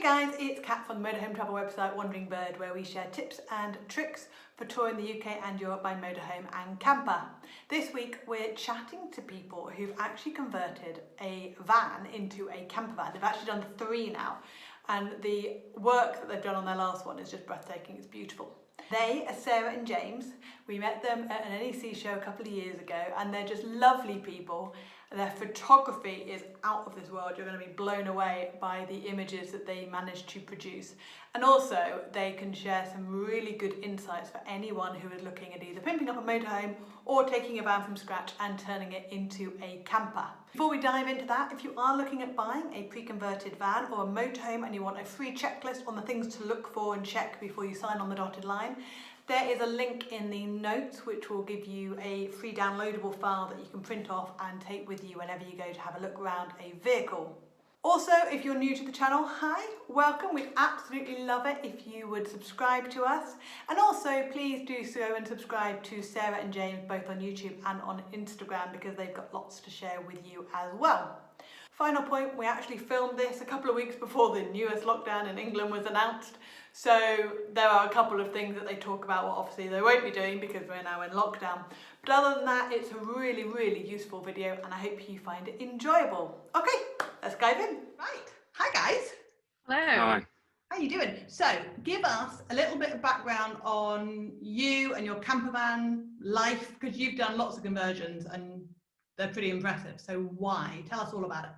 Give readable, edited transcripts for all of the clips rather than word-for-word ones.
Hey guys, it's Kat from the Motorhome travel website Wandering Bird, where we share tips and tricks for touring the UK and Europe by motorhome and camper. This week we're chatting to people who've actually converted a van into a camper van. They've actually done 3 now, and the work that they've done on their last one is just breathtaking. It's beautiful. They are Sarah and James. We met them at an NEC show a couple of years ago, and they're just lovely people. Their photography is out of this world. You're going to be blown away by the images that they managed to produce. And also, they can share some really good insights for anyone who is looking at either pimping up a motorhome or taking a van from scratch and turning it into a camper. Before we dive into that, if you are looking at buying a pre-converted van or a motorhome and you want a free checklist on the things to look for and check before you sign on the dotted line, there is a link in the notes which will give you a free downloadable file that you can print off and take with you whenever you go to have a look around a vehicle. Also, if you're new to the channel, hi, welcome. We'd absolutely love it if you would subscribe to us. And also, please do so and subscribe to Sarah and James, both on YouTube and on Instagram, because they've got lots to share with you as well. Final point, we actually filmed this a couple of weeks before the newest lockdown in England was announced. So there are a couple of things that they talk about what obviously they won't be doing because we're now in lockdown. But other than that, it's a really, really useful video and I hope you find it enjoyable. Okay, let's dive in. Right, hi guys. Hello. Hi. How you doing? So give us a little bit of background on you and your campervan life, because you've done lots of conversions and they're pretty impressive. So why? Tell us all about it.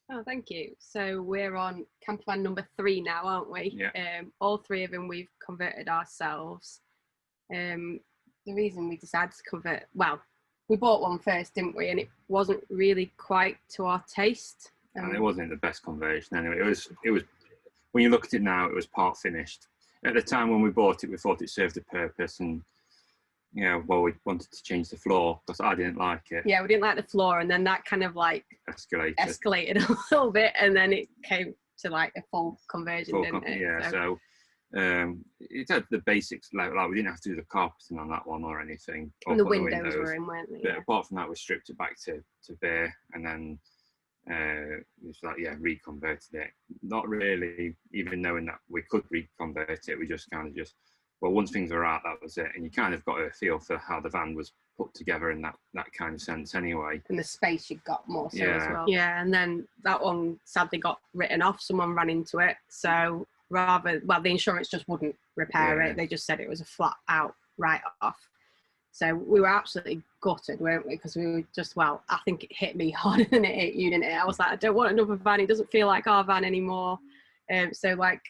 Oh, thank you. So we're on campervan number 3 now, aren't we? Yeah. All 3 of them we've converted ourselves. The reason we decided to convert, well, we bought one first, didn't we? And it wasn't really quite to our taste. And it wasn't the best conversion anyway. It was when you look at it now, it was part finished. At the time when we bought it, we thought it served a purpose, and well, we wanted to change the floor because I didn't like it. Yeah, we didn't like the floor, and then that kind of like escalated a little bit, and then it came to like a full conversion, didn't it? Yeah, so it had the basics, like we didn't have to do the carpeting on that one or anything. And the windows were in, weren't they? But apart from that, we stripped it back to bare, and then it's like, reconverted it. Not really even knowing that we could reconvert it. We just well, once things were out, that was it. And you kind of got a feel for how the van was put together in that kind of sense anyway. And the space you got more so as well. Yeah, and then that one sadly got written off. Someone ran into it. So the insurance just wouldn't repair it. They just said it was a flat out write-off. So we were absolutely gutted, weren't we? Because we were just, I think it hit me harder than it hit you, didn't it? I was like, I don't want another van. It doesn't feel like our van anymore. So like,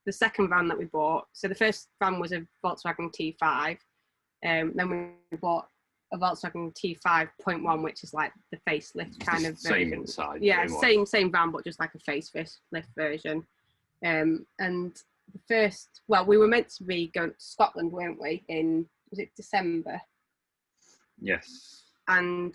the second van that we bought, so the first van was a Volkswagen T5, then we bought a Volkswagen T5.1, which is like the facelift kind of same version. inside. Yeah, same van, but just like a facelift version. And the first, we were meant to be going to Scotland, weren't we, was it December? Yes. And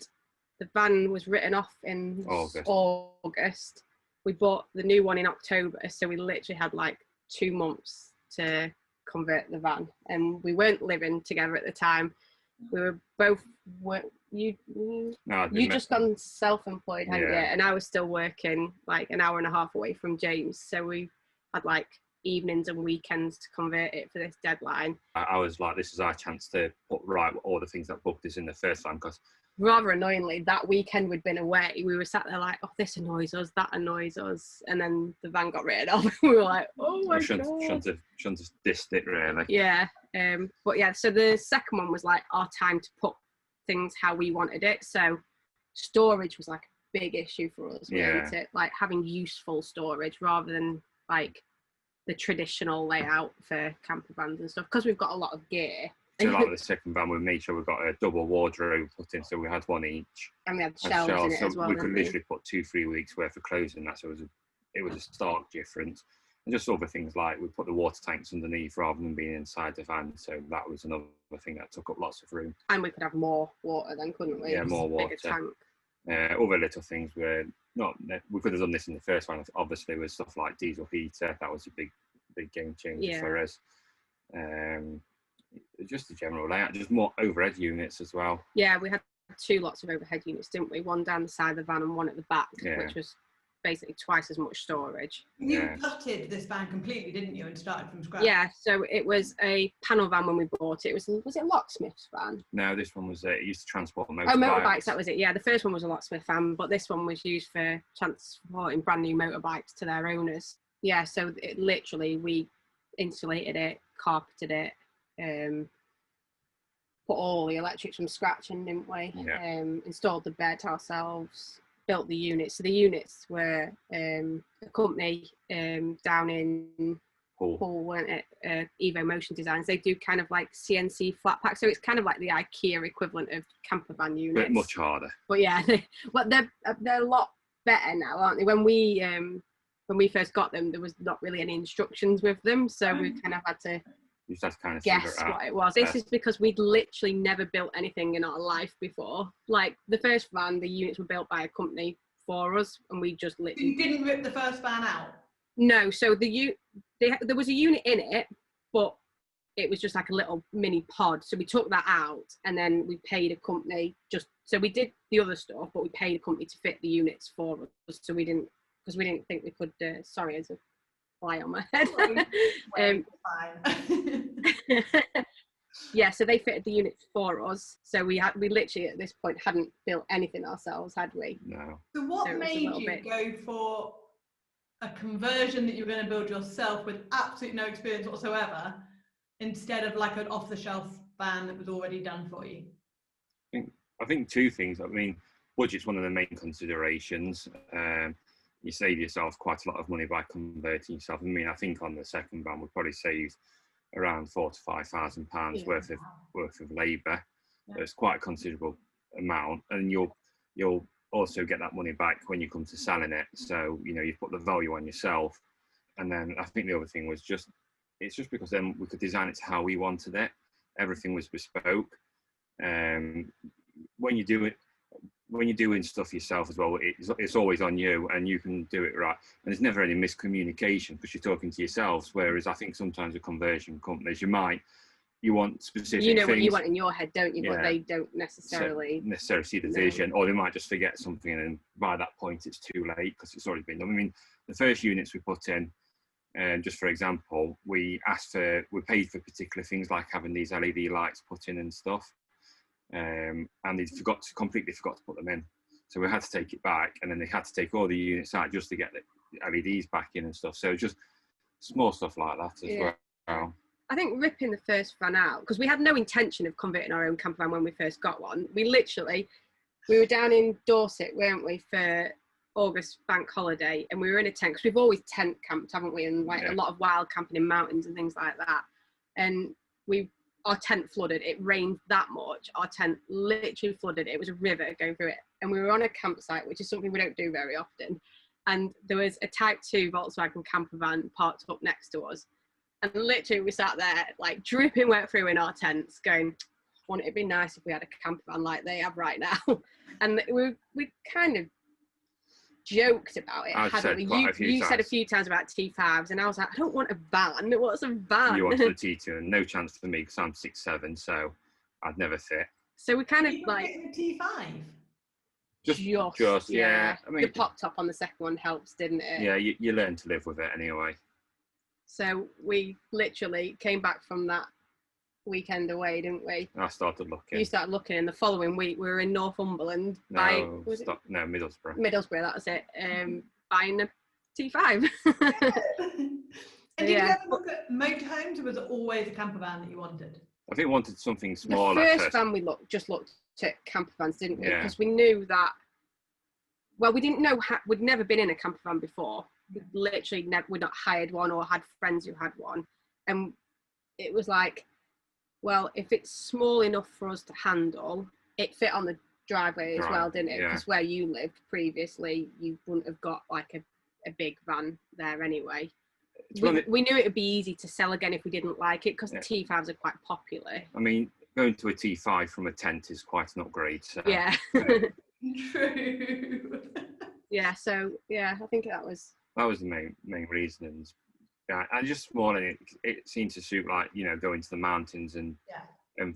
the van was written off in August. We bought the new one in October, so we literally had like 2 months to convert the van, and we weren't living together at the time. We were both you just gone self-employed, hadn't you? And I was still working like an hour and a half away from James, so we had like evenings and weekends to convert it for this deadline. I was like, this is our chance to put right all the things that bugged us in the first van, because rather annoyingly, that weekend we'd been away, we were sat there like, oh, this annoys us, that annoys us. And then the van got written off. We were like, oh my God. Shouldn't have dissed it, really. Yeah. But yeah, so the second one was like our time to put things how we wanted it. So storage was like a big issue for us, wasn't it? Like having useful storage rather than like the traditional layout for camper vans and stuff. Because we've got a lot of gear. So like the second van, we made sure we got a double wardrobe put in, so we had one each. And we had shelves in it as well. We could literally put 2-3 weeks worth of clothes in that, so it was a stark difference. And just other things like we put the water tanks underneath rather than being inside the van, so that was another thing that took up lots of room. And we could have more water then, couldn't we? Yeah, more water. Tank. Other little things were we could have done this in the first one, obviously, with stuff like diesel heater. That was a big game changer for us. Just the general layout, just more overhead units as well. Yeah, we had 2 lots of overhead units, didn't we? One down the side of the van and one at the back, which was basically twice as much storage. You gutted this van completely, didn't you, and started from scratch? Yeah, so it was a panel van when we bought it. Was it a locksmith's van? No, this one was it used to transport motorbikes. Oh, motorbikes, that was it. Yeah, the first one was a locksmith van, but this one was used for transporting brand new motorbikes to their owners. Yeah, so it literally, we insulated it, carpeted it, put all the electrics from scratch in, didn't we? Yeah. Installed the bed ourselves, built the units. So the units were a company down in Hull, weren't it? Evo Motion Designs. They do kind of like CNC flat pack. So it's kind of like the IKEA equivalent of campervan units. But much harder. But yeah, but they're a lot better now, aren't they? When we first got them, there was not really any instructions with them. So we kind of had to you just have to kind of guess what it was. This is because we'd literally never built anything in our life before. Like the first van, the units were built by a company for us, and we just literally. You didn't rip the first van out? No. So there was a unit in it, but it was just like a little mini pod. So we took that out, and then we paid a company so we did the other stuff, but we paid a company to fit the units for us. So we didn't think we could. Sorry, as a fly on my head. Yeah, so they fitted the units for us. So we literally at this point hadn't built anything ourselves, had we? No. So what made you go for a conversion that you were going to build yourself with absolutely no experience whatsoever, instead of like an off-the-shelf van that was already done for you? I think two things. I mean, budget's one of the main considerations. You save yourself quite a lot of money by converting yourself. I mean, I think on the second van we probably saved around £4,000 to £5,000 worth of labour. Yeah. It's quite a considerable amount, and you'll also get that money back when you come to selling it. So you put the value on yourself, and then I think the other thing was it's just because then we could design it to how we wanted it. Everything was bespoke. When you're doing stuff yourself as well, it's always on you, and you can do it right. And there's never any miscommunication because you're talking to yourselves. Whereas I think sometimes with conversion companies, you want specific things. What you want in your head, don't you? Yeah. But they don't necessarily see the vision, or they might just forget something, and by that point it's too late because it's already been done. I mean, the first units we put in, just for example, we paid for particular things like having these LED lights put in and stuff. And they completely forgot to put them in, so we had to take it back, and then they had to take all the units out just to get the LEDs back in and stuff. So just small stuff like that as well. I think ripping the first van out, because we had no intention of converting our own camper van when we first got one. We were down in Dorset, weren't we, for August bank holiday, and we were in a tent because we've always tent camped, haven't we, and a lot of wild camping in mountains and things like that. And our tent flooded. It rained that much. Our tent literally flooded. It was a river going through it. And we were on a campsite, which is something we don't do very often. And there was a Type 2 Volkswagen camper van parked up next to us. And literally we sat there like dripping wet through in our tents going, wouldn't it be nice if we had a camper van like they have right now? And we kind of joked about it. You said a few times about T5s, and I was like, I don't want a van. What's a van? You wanted a T2, and no chance for me because I'm 6'7", so I'd never fit. So we kind of like a T5. Just yeah. I mean, the pop top on the second one helps, didn't it? Yeah, you learn to live with it anyway. So we literally came back from that weekend away, didn't we? I started looking. You started looking, and the following week we were in Northumberland Middlesbrough. Middlesbrough, that was it. Buying a T5. And did you ever look at motorhomes, or was it always a camper van that you wanted? I think we wanted something smaller. The first van we looked at camper vans, didn't we? Because we knew that. Well, we didn't know we'd never been in a camper van before. We literally we'd not hired one or had friends who had one, and it was like, well, if it's small enough for us to handle, it fit on the driveway as well, didn't it? Because where you lived previously, you wouldn't have got like a big van there anyway. We knew it would be easy to sell again if we didn't like it, because the T5s are quite popular. I mean, going to a T5 from a tent is quite an upgrade. So. Yeah. True. Yeah, so I think that was the main reason. And just small, and it seemed to suit, like, going to the mountains and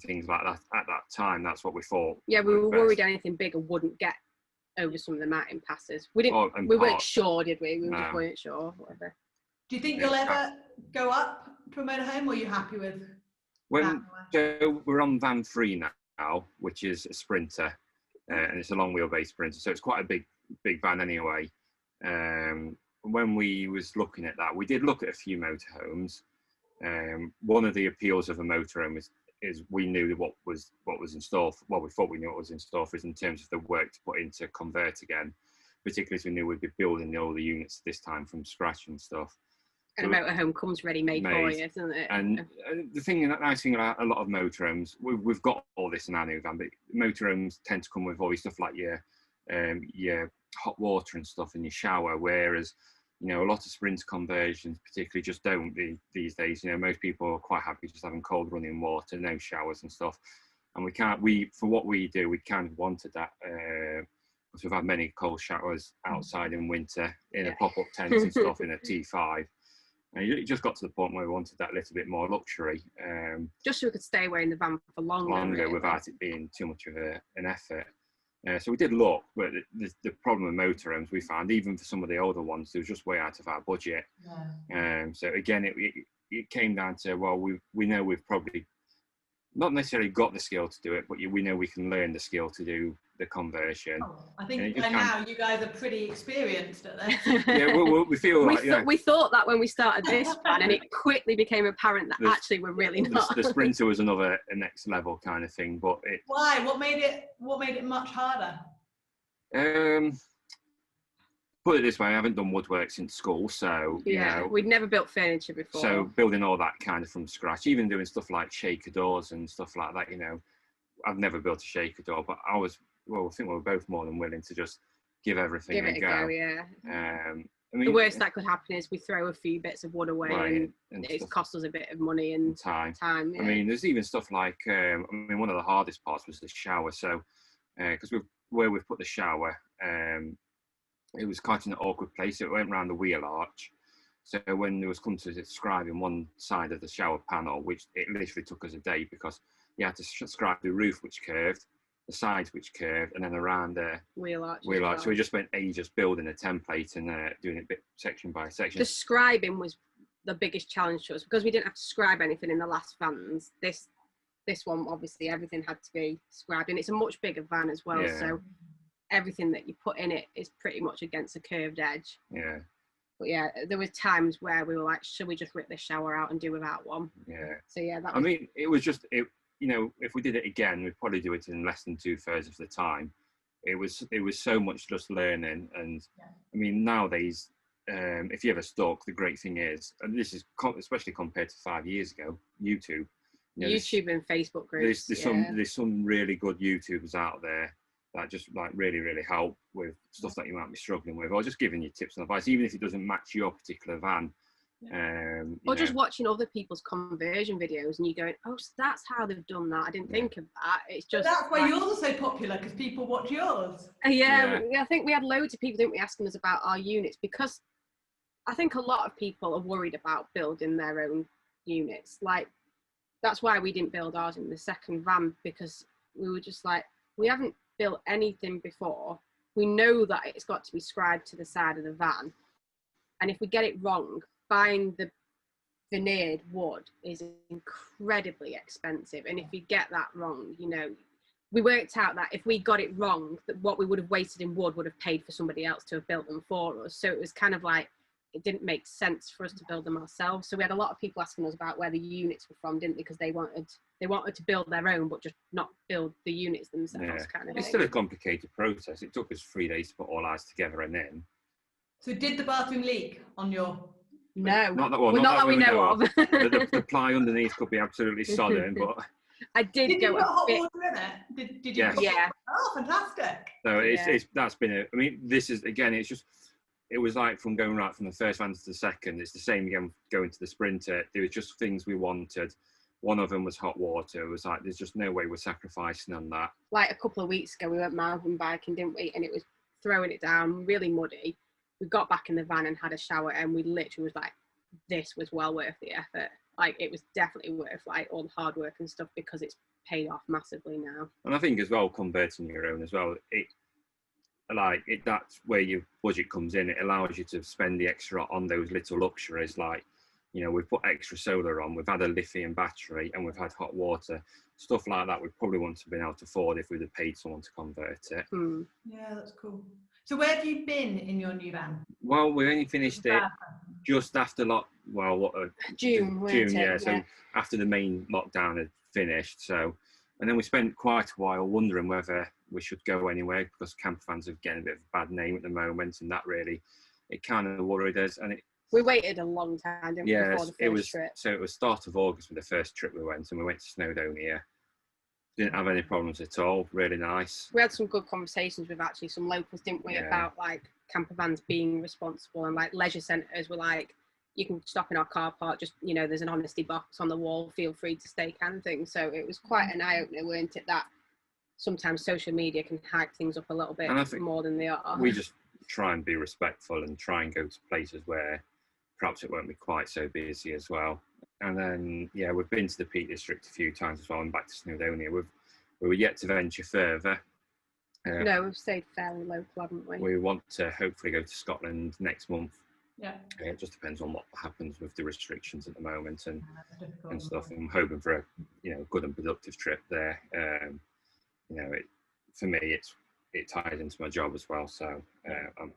things like that. At that time, that's what we thought. Yeah, we were worried anything bigger wouldn't get over some of the mountain passes. We we weren't sure, did we? We No. just weren't sure. Whatever. Do you think you'll ever go up to a motorhome, or are you happy with so we're on van 3 now, which is a Sprinter, and it's a long wheelbase Sprinter, so it's quite a big van anyway. When we was looking at that, we did look at a few motorhomes. One of the appeals of a motorhome is we knew what was in store. Well, we thought we knew what was in store for us in terms of the work to put into convert again, particularly as we knew we'd be building all the units this time from scratch and stuff. And a motorhome comes ready-made for you, isn't it? And the nice thing about a lot of motorhomes, we've got all this in our new van, but motorhomes tend to come with all your stuff like your hot water and stuff in your shower, whereas a lot of Sprinter conversions particularly just don't these days. Most people are quite happy just having cold running water, no showers and stuff. And for what we do, we kind of wanted that, because we've had many cold showers outside in winter in a pop-up tent and stuff in a T5. And it just got to the point where we wanted that little bit more luxury. Just so we could stay away in the van for longer really, without it being too much of an effort. So we did look, but the problem with motorhomes we found, even for some of the older ones, they were just way out of our budget. Yeah. So again, it came down to, well, we know we've probably not necessarily got the skill to do it, but we know we can learn the skill to do the conversion. I think by now you guys are pretty experienced at this. Yeah, we feel we thought that when we started this plan, and it quickly became apparent that actually we're really not. The Sprinter was a next level kind of thing, but why? What made it much harder? Put it this way, I haven't done woodwork since school, so we'd never built furniture before. So building all that kind of from scratch, even doing stuff like shaker doors and stuff like that, I've never built a shaker door, but I think we were both more than willing to just give everything a go. Yeah. I mean, the worst that could happen is we throw a few bits of wood away, and it's cost us a bit of money and time. Yeah. I mean, there's even stuff like, one of the hardest parts was the shower. So, because where we've put the shower, it was quite an awkward place. It went around the wheel arch. So when there was come to describing one side of the shower panel, which it literally took us a day, because you had to describe the roof, which curved, the sides, which curved, and then around the wheel arch. So we just spent ages building a template and doing it section by section. Describing was the biggest challenge to us, because we didn't have to describe anything in the last vans. This one, obviously, everything had to be described, and it's a much bigger van as well. Yeah. So everything that you put in it is pretty much against a curved edge. Yeah. But yeah, there were times where we were like, should we just rip this shower out and do without one? Yeah. So yeah, I mean, it was just, if we did it again, we'd probably do it in less than 2/3 of the time. It was so much just learning. And I mean, nowadays, if you're ever stuck, the great thing is, and this is especially compared to 5 years ago, YouTube. YouTube and Facebook groups. There's some really good YouTubers out there that just like really, really help with stuff that you might be struggling with, or just giving you tips and advice, even if it doesn't match your particular van. Or just watching other people's conversion videos and you going, oh, so that's how they've done that. I didn't think of that. It's just. But that's why yours are so popular, because people watch yours. I think we had loads of people, didn't we, asking us about our units, because I think a lot of people are worried about building their own units. Like, that's why we didn't build ours in the second van, because we were just like, we haven't built anything before. We know that it's got to be scribed to the side of the van, and if we get it wrong, buying the veneered wood is incredibly expensive, and if you get that wrong, we worked out that if we got it wrong, that what we would have wasted in wood would have paid for somebody else to have built them for us. So it was kind of like, it didn't make sense for us to build them ourselves. So we had a lot of people asking us about where the units were from, didn't they? Because they wanted to build their own, but just not build the units themselves. Kind of. It's still a complicated process. It took us 3 days to put all ours together and in. So did the bathroom leak on your? No, not that we know of. the ply underneath could be absolutely sodden, but I did go put hot bit. water in it? Did you? Yes. Yeah. Oh, fantastic. So that's been this is, again, it's just. It was like from going right from the first van to the second. It's the same again going to the Sprinter. There was just things we wanted. One of them was hot water. It was like, there's just no way we're sacrificing on that. Like a couple of weeks ago, we went mountain biking, didn't we? And it was throwing it down, really muddy. We got back in the van and had a shower, and we literally was like, this was well worth the effort. Like, it was definitely worth like all the hard work and stuff, because it's paid off massively now. And I think as well, converting your own as well, like that's where your budget comes in. It allows you to spend the extra on those little luxuries, like, you know, we've put extra solar on, we've had a lithium battery, and we've had hot water, stuff like that we probably wouldn't have been able to afford if we'd have paid someone to convert it. Yeah, that's cool. So where have you been in your new van? Well, we only finished it just after June, yeah. So after the main lockdown had finished, so, and then we spent quite a while wondering whether we should go anywhere, because campervans are getting a bit of a bad name at the moment, and that really, it kind of worried us. And we waited a long time, didn't we, before the first trip? So it was start of August with the first trip we went, and we went to Snowdonia. Didn't have any problems at all. Really nice. We had some good conversations with actually some locals, didn't we, about like campervans being responsible, and like leisure centres were like, you can stop in our car park, just, you know, there's an honesty box on the wall, feel free to stay, kind of thing. So it was quite an eye-opener, weren't it, that sometimes social media can hype things up a little bit more than they are. We just try and be respectful and try and go to places where perhaps it won't be quite so busy as well. And then, yeah, we've been to the Peak District a few times as well, and back to Snowdonia. We were yet to venture further. No, we've stayed fairly local, haven't we? We want to hopefully go to Scotland next month. Yeah. It just depends on what happens with the restrictions at the moment and stuff. I'm hoping for a, you know, good and productive trip there. You know, for me, it ties into my job as well. So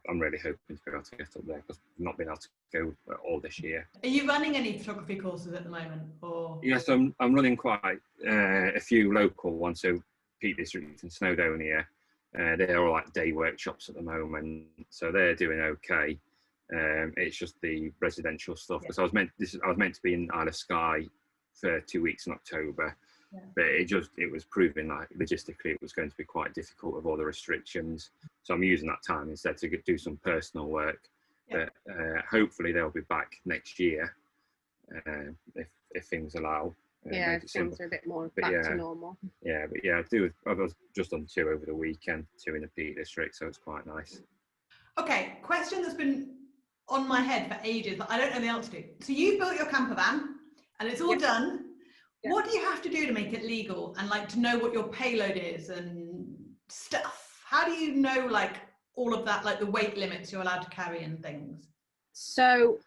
I'm really hoping to be able to get up there, because I've not been able to go all this year. Are you running any photography courses at the moment, or? Yes, I'm running quite a few local ones. So Peak District and Snowdonia, they're all like day workshops at the moment, so they're doing okay. It's just the residential stuff, because I was meant to be in Isle of Skye for 2 weeks in October. Yeah. But it was proving like logistically it was going to be quite difficult with all the restrictions. So I'm using that time instead to do some personal work. Yeah. But hopefully they'll be back next year, if things allow. Yeah, if things are a bit more back to normal. Yeah, but yeah, I was just on 2 over the weekend, 2 in the Peak District, so it's quite nice. Okay, question that's been on my head for ages, but I don't know the answer to. So you built your camper van and it's all done. Yeah. What do you have to do to make it legal, and like to know what your payload is and stuff? How do you know like all of that, like the weight limits you're allowed to carry and things? So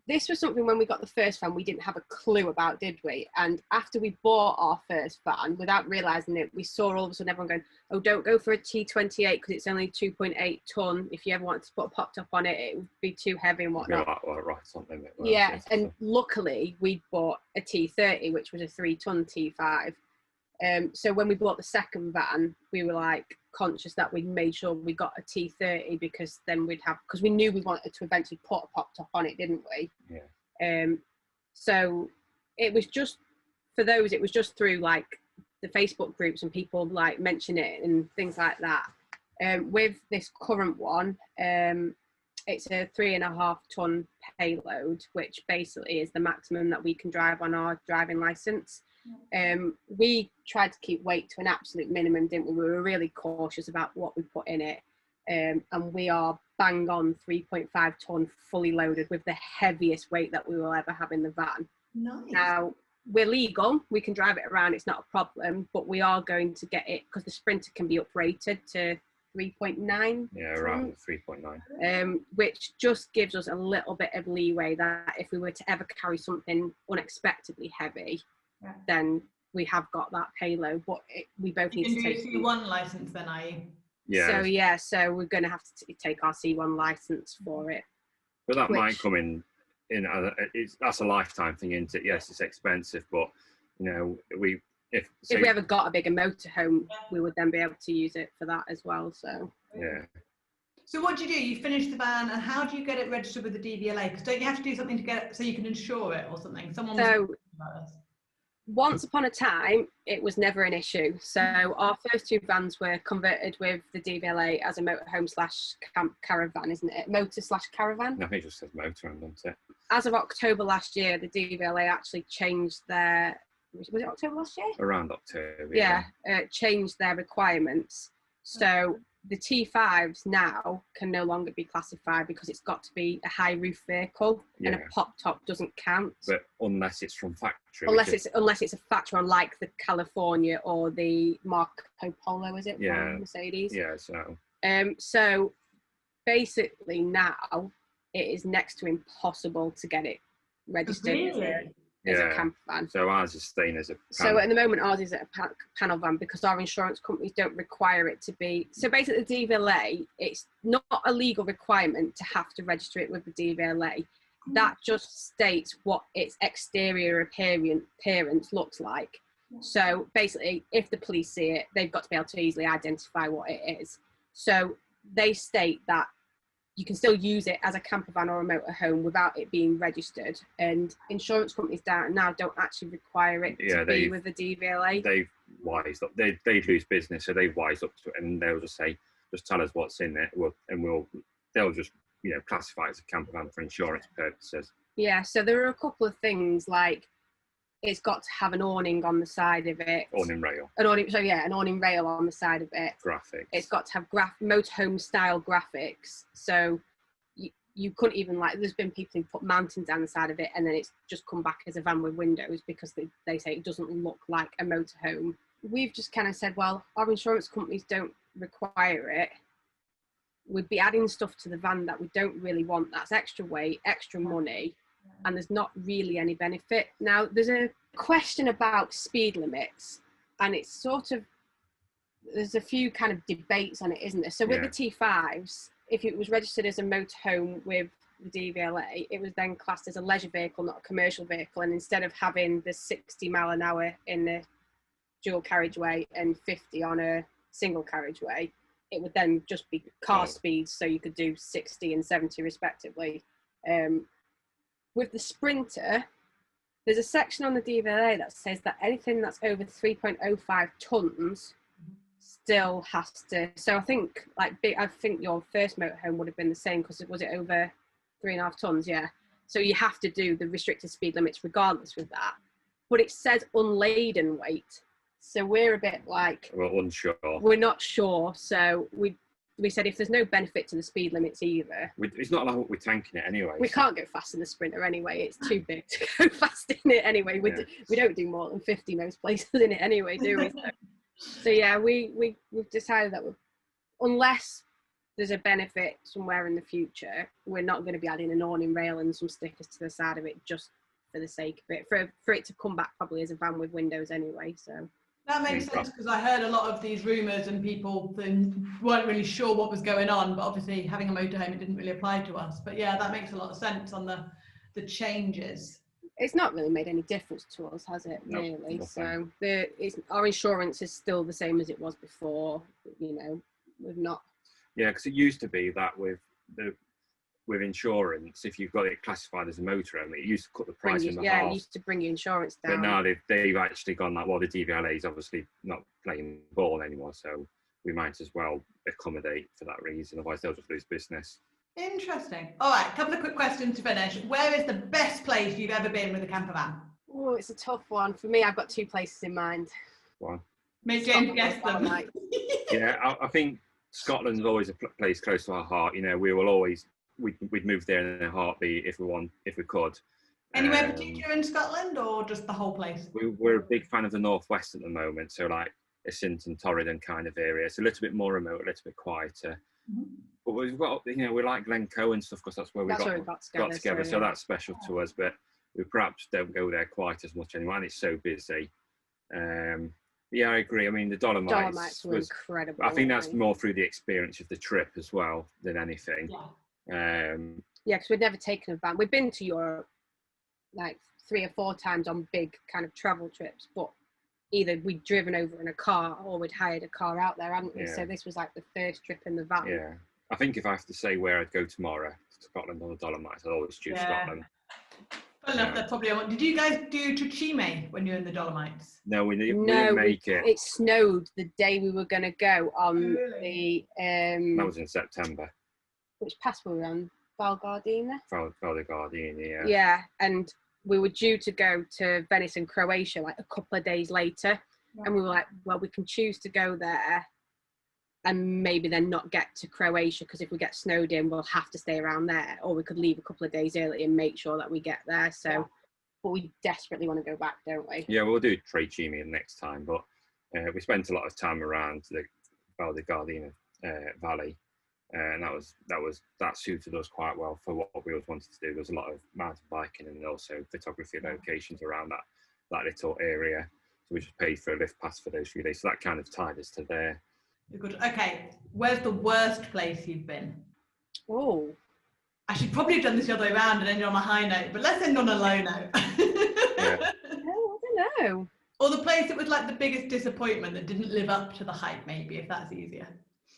this was something when we got the first van we didn't have a clue about, did we? And after we bought our first van, without realising it, we saw all of a sudden everyone going, oh, don't go for a T28 because it's only 2.8 tonne. If you ever wanted to put a pop top on it, it would be too heavy and whatnot. Right, something. Yeah, and luckily we bought a T30, which was a 3 tonne T5. So when we bought the second van, we were like conscious that we made sure we got a T30, because then because we knew we wanted to eventually put a pop top on it, didn't we? Yeah. So it was just through like the Facebook groups and people like mention it and things like that. With this current one, it's a 3.5 tonne payload, which basically is the maximum that we can drive on our driving licence. We tried to keep weight to an absolute minimum, didn't we? We were really cautious about what we put in it, and we are bang on 3.5 tonne fully loaded with the heaviest weight that we will ever have in the van. Nice. Now we're legal, we can drive it around, it's not a problem, but we are going to get it, because the Sprinter can be uprated to 3.9. Yeah, around 3.9. Which just gives us a little bit of leeway that if we were to ever carry something unexpectedly heavy, then we have got that payload. But we both need to take C1 license then, are you? Yeah. So we're going to have to take our C1 license for it. But that might come in that's a lifetime thing, isn't it? Yes, it's expensive, but you know, if we ever got a bigger motorhome, we would then be able to use it for that as well. So yeah. So what do? You finish the van, and how do you get it registered with the DVLA? Because don't you have to do something to get it so you can insure it or something? Someone was talking about this. Once upon a time, it was never an issue. So our first 2 vans were converted with the DVLA as a motorhome / caravan, isn't it? Motor / caravan? No, I think it just says motorhome, doesn't it? As of October last year, the DVLA actually changed their... Was it October last year? Around October, yeah. Changed their requirements. So the T5s now can no longer be classified because it's got to be a high roof vehicle, and a pop top doesn't count. But unless it's from factory. Unless it's a factory one, like the California or the Marco Polo, is it? Yeah. From Mercedes. Yeah. So So basically now it is next to impossible to get it registered as a camper van. So ours is staying as a panel. So at the moment ours is a panel van because our insurance companies don't require it to be. So basically the DVLA, it's not a legal requirement to have to register it with the DVLA. That just states what its exterior appearance looks like. So basically, if the police see it, they've got to be able to easily identify what it is. So they state that you can still use it as a camper van or a motorhome without it being registered. And insurance companies now don't actually require it to be with the DVLA. They've wised up. They lose business, so they've wised up to it, and they'll just say, just tell us what's in it, they'll just classify it as a camper van for insurance purposes. Yeah, so there are a couple of things like it's got to have an awning on the side of it. Awning rail. An awning rail on the side of it. Graphics. It's got to have motorhome style graphics. So you couldn't even there's been people who put mountains down the side of it and then it's just come back as a van with windows because they say it doesn't look like a motorhome. We've just kind of said, well, our insurance companies don't require it. We'd be adding stuff to the van that we don't really want. That's extra weight, extra money, and there's not really any benefit. Now, there's a question about speed limits, and it's there's a few kind of debates on it, isn't there? So with the T5s, if it was registered as a motorhome with the DVLA, it was then classed as a leisure vehicle, not a commercial vehicle, and instead of having the 60 mile an hour in the dual carriageway and 50 on a single carriageway, it would then just be car speeds, so you could do 60 and 70 respectively. With the Sprinter, there's a section on the DVLA that says that anything that's over 3.05 tons still has to. So I think your first motorhome would have been the same because was it over 3.5 tons? Yeah. So you have to do the restricted speed limits regardless with that. But it says unladen weight. So we're a bit unsure. We're not sure. So we said if there's no benefit to the speed limits either. It's not like we're tanking it anyway. We can't go fast in the Sprinter anyway. It's too big to go fast in it anyway. We don't do more than 50 most places in it anyway, do we? So yeah, we've decided that unless there's a benefit somewhere in the future, we're not going to be adding an awning rail and some stickers to the side of it just for the sake of it. For it to come back probably as a van with windows anyway. So. That makes sense because I heard a lot of these rumours and people weren't really sure what was going on, but obviously having a motorhome, it didn't really apply to us. But yeah, that makes a lot of sense on the changes. It's not really made any difference to us, has it, really? So our insurance is still the same as it was before, we've not. Yeah, because it used to be that with insurance, if you've got it classified as a motorhome, it used to cut the price in half. Yeah, it used to bring your insurance down. But now they've actually gone the DVLA is obviously not playing ball anymore, so we might as well accommodate for that reason, otherwise they'll just lose business. Interesting. All right, a couple of quick questions to finish. Where is the best place you've ever been with a camper van? Oh, it's a tough one. For me, I've got 2 places in mind. One. Make James guess them. Yeah, I think Scotland's always a place close to our heart. We will always we'd move there in a heartbeat if we could. Anywhere particular in Scotland or just the whole place? We're a big fan of the northwest at the moment, so like Sinton, Torridon kind of area. It's a little bit more remote, a little bit quieter. Mm-hmm. But we've got, we like Glencoe and stuff because that's where we got together. So that's special to us, but we perhaps don't go there quite as much anymore, and it's so busy. Yeah, I agree. I mean, the Dolomites were incredible. I think that's more through the experience of the trip as well than anything. Yeah, because we'd never taken a van. We've been to Europe like 3 or 4 times on big kind of travel trips, but either we'd driven over in a car or we'd hired a car out there, hadn't we? Yeah. So this was like the first trip in the van. Yeah, I think if I have to say where I'd go tomorrow, Scotland or the Dolomites, I'd always choose Scotland. Well enough, that's probably what. Did you guys do Trecime when you were in the Dolomites? No, we didn't make it. It snowed the day we were going to go on the. That was in September. Which pass were we on? Val Gardena? Val Gardena, yeah. Yeah, and we were due to go to Venice and Croatia like a couple of days later. Yeah. And we were like, well, we can choose to go there and maybe then not get to Croatia because if we get snowed in, we'll have to stay around there. Or we could leave a couple of days early and make sure that we get there. So, but we desperately want to go back, don't we? Yeah, we'll do Trecime next time. But we spent a lot of time around the Val di Gardena valley, and that suited us quite well for what we always wanted to do. There was a lot of mountain biking and also photography locations around that little area. So we just paid for a lift pass for those few days. So that kind of tied us to there. Good. Okay, where's the worst place you've been? Oh, I should probably have done this the other way around and ended on a high note, but let's end on a low note. Yeah. no, I don't know. Or the place that was like the biggest disappointment that didn't live up to the hype, maybe, if that's easier.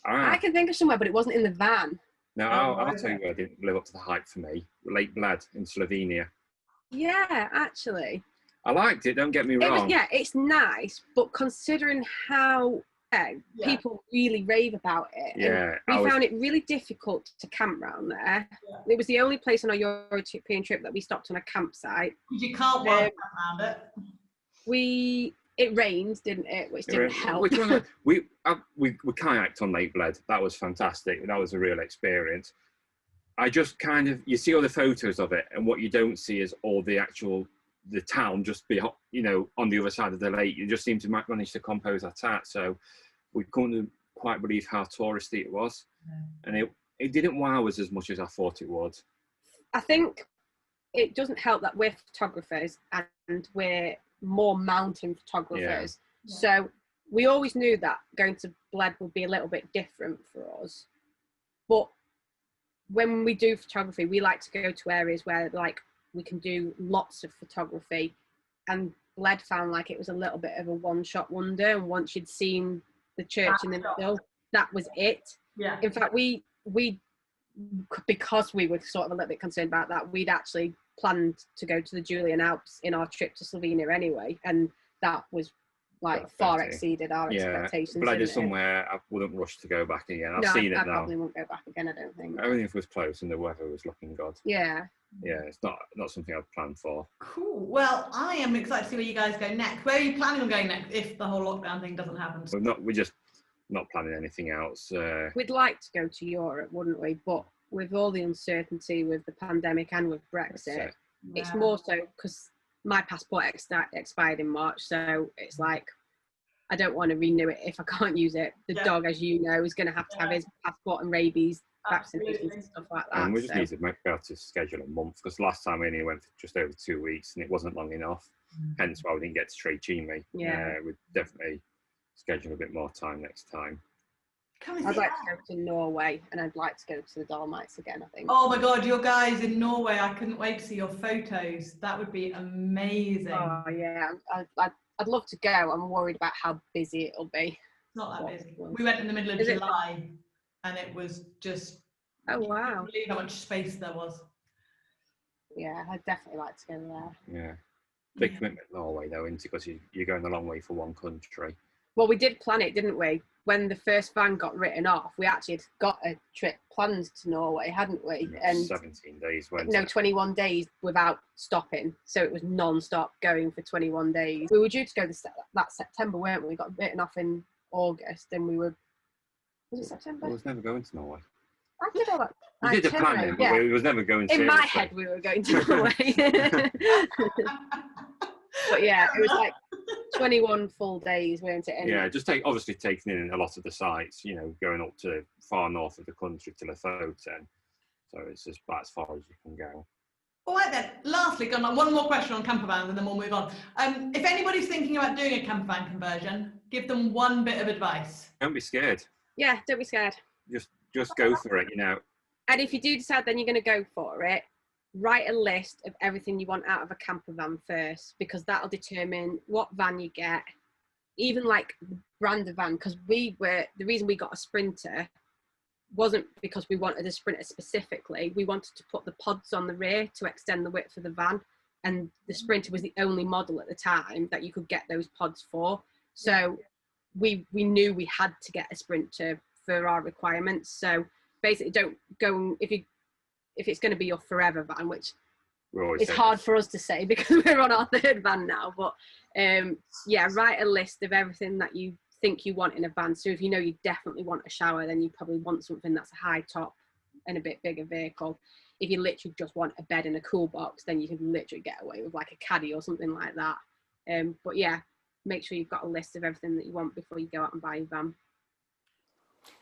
I can think of somewhere, but it wasn't in the van. No, I'll tell you where it didn't live up to the hype for me. Lake Bled in Slovenia. Yeah, actually. I liked it, don't get me wrong. It's nice, but considering how people really rave about it, we found it really difficult to camp around there. Yeah. It was the only place on our European trip that we stopped on a campsite. You can't walk around it. It rained, didn't it? Which didn't help. We kayaked on Lake Bled. That was fantastic. That was a real experience. I just kind of, you see all the photos of it, and what you don't see is all the town just be, on the other side of the lake. You just seem to manage to compose that. So we couldn't quite believe how touristy it was. Yeah. And it didn't wow us as much as I thought it would. I think it doesn't help that we're photographers and we're more mountain photographers. Yeah. So we always knew that going to Bled would be a little bit different for us. But when we do photography, we like to go to areas where we can do lots of photography, and Bled found like it was a little bit of a one-shot wonder, and once you'd seen the church in the middle, that was it. Yeah. In fact, we because we were sort of a little bit concerned about that, we'd actually planned to go to the Julian Alps in our trip to Slovenia anyway, and that was far exceeded our expectations. Bled is somewhere I wouldn't rush to go back again. I've seen it now. I probably won't go back again, I don't think. Everything was close and the weather was looking good. Yeah. Yeah, it's not something I've planned for. Cool. Well, I am excited to see where you guys go next. Where are you planning on going next if the whole lockdown thing doesn't happen? We're just not planning anything else. We'd like to go to Europe, wouldn't we? But with all the uncertainty with the pandemic and with Brexit, it's more so because my passport expired in March, so it's like I don't want to renew it if I can't use it. The dog, as you know, is going to have his passport and rabies vaccinations and stuff like that. And we just need to be able to schedule a month, because last time we only went for just over 2 weeks and it wasn't long enough. Hence why we didn't get to Trade we'd definitely schedule a bit more time next time. I'd like to go to Norway, and I'd like to go to the Dolomites again, I think. Oh my God, your guys in Norway, I couldn't wait to see your photos. That would be amazing. Oh yeah, I'd love to go. I'm worried about how busy it'll be. Not that busy. We went in the middle of July, and it was just... Oh wow. I can't believe how much space there was. Yeah, I'd definitely like to go there. Yeah. Big commitment Norway though, isn't it? Because you're going a long way for one country. Well, we did plan it, didn't we? When the first van got written off, we actually had got a trip planned to Norway, hadn't we? And 17 days, wasn't it? 21 days without stopping. So it was non-stop going for 21 days. We were due to go that September, weren't we? We got written off in August, and we were... Was it September? I was never going to Norway. I did all that. We did the planning, but we was never going to. In my head, we were going to Norway. But yeah, it was like 21 full days, weren't it? Yeah, just obviously taking in a lot of the sites, going up to far north of the country to Lofoten. So it's just about as far as you can go. All right then, lastly, one more question on campervans and then we'll move on. If anybody's thinking about doing a campervan conversion, give them one bit of advice. Don't be scared. Yeah, don't be scared. Just go for it, And if you do decide then you're going to go for it, write a list of everything you want out of a camper van first, because that'll determine what van you get, even like the brand of van. Because the reason we got a Sprinter wasn't because we wanted a Sprinter specifically. We wanted to put the pods on the rear to extend the width of the van, and the Sprinter was the only model at the time that you could get those pods for. So we knew we had to get a Sprinter for our requirements. So basically, don't go if it's going to be your forever van, which it's hard for us to say because we're on our third van now, but write a list of everything that you think you want in a van. So if you definitely want a shower, then you probably want something that's a high top and a bit bigger vehicle. If you literally just want a bed and a cool box, then you can literally get away with like a caddy or something like that. But yeah, make sure you've got a list of everything that you want before you go out and buy your van.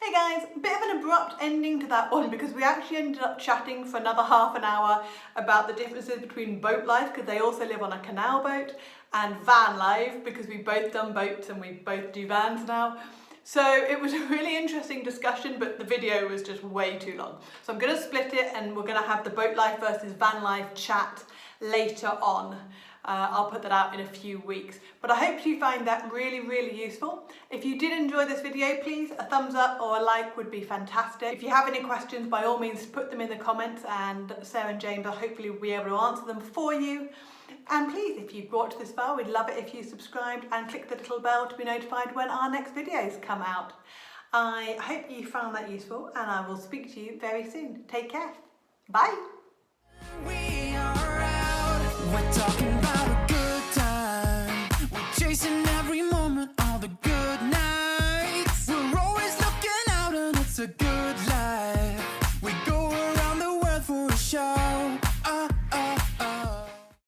Hey guys, a bit of an abrupt ending to that one because we actually ended up chatting for another half an hour about the differences between boat life, because they also live on a canal boat, and van life because we've both done boats and we both do vans now. So it was a really interesting discussion, but the video was just way too long. So I'm going to split it and we're going to have the boat life versus van life chat later on. I'll put that out in a few weeks, but I hope you find that really useful. If you did enjoy this video, please a thumbs up or a like would be fantastic. If you have any questions, by all means put them in the comments, and Sarah and James will hopefully be able to answer them for you. And please, if you've watched this far, we'd love it if you subscribed and click the little bell to be notified when our next videos come out. I hope you found that useful, and I will speak to you very soon. Take care. Bye.